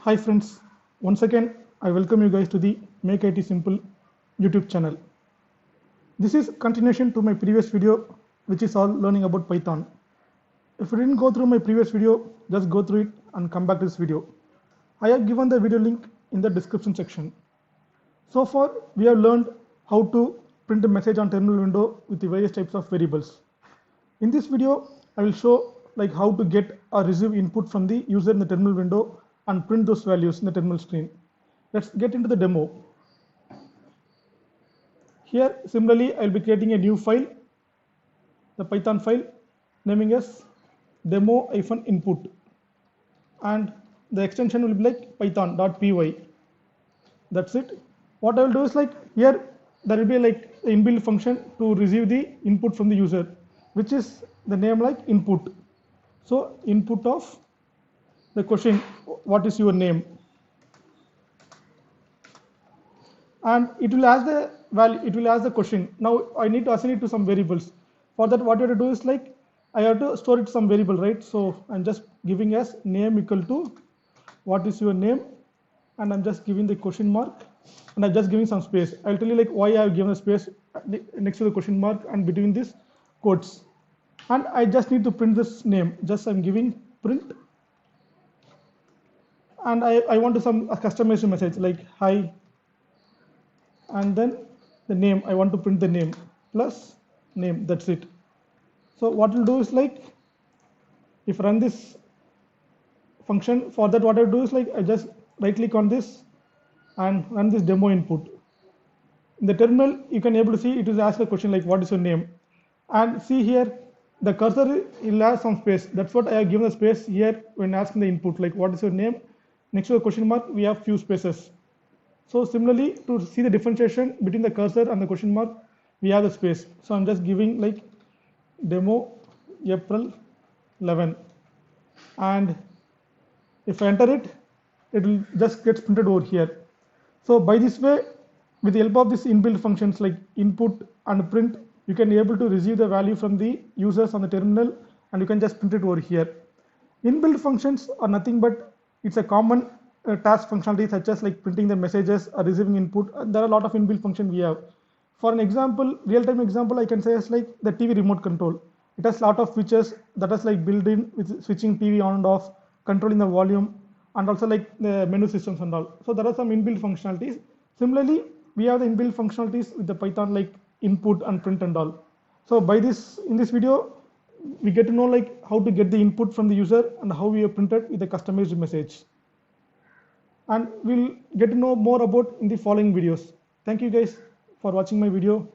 Hi friends, once again I welcome you guys to the Make IT Simple YouTube channel. This is continuation to my previous video which is all learning about Python. If you didn't go through my previous video, just go through it and come back to this video. I have given the video link in the description section. So far we have learned how to print a message on terminal window with the various types of variables. In this video I will show like how to get or receive input from the user in the terminal window and print those values in the terminal screen. Let's get into the demo. Here similarly I will be creating a new file, the Python file, naming as demo-input, and the extension will be like python.py. That's it. What I will do is like here there will be like an inbuilt function to receive the input from the user, which is the name like input. So input of the question, what is your name, and it will ask the value, it will ask the question. Now I need to assign it to some variables. For that what you have to do is like I have to store it to some variable, right? So I'm just giving as name equal to what is your name, and I'm just giving the question mark, and I'm just giving some space. I'll tell you like why I have given a space next to the question mark and between these quotes. And I just need to print this name. Just I'm giving print, and I want to some customized message like hi, and then the name, I want to print the name plus name. That's it. So what we'll do is like if run this function, for that what I do is like I just right click on this and run this demo input. In the terminal you can able to see it will ask a question like what is your name, and see here the cursor will have some space. That's what I have given a space here when asking the input like what is your name. Next to the question mark we have few spaces. So similarly to see the differentiation between the cursor and the question mark we have the space. So I'm just giving like demo April 11, and if I enter it, it will just get printed over here. So by this way, with the help of these inbuilt functions like input and print, you can be able to receive the value from the users on the terminal, and you can just print it over here. Inbuilt functions are nothing but it's a common task functionality such as like printing the messages or receiving input. There are a lot of inbuilt functions we have. For an example, real-time example, I can say as like the TV remote control. It has a lot of features that is like built in with switching TV on and off, controlling the volume, and also like the menu systems and all. So there are some inbuilt functionalities. Similarly, we have the inbuilt functionalities with the Python like input and print and all. So by this, in this video, we get to know like how to get the input from the user and how we have printed with a customized message. And we'll get to know more about in the following videos. Thank you guys for watching my video.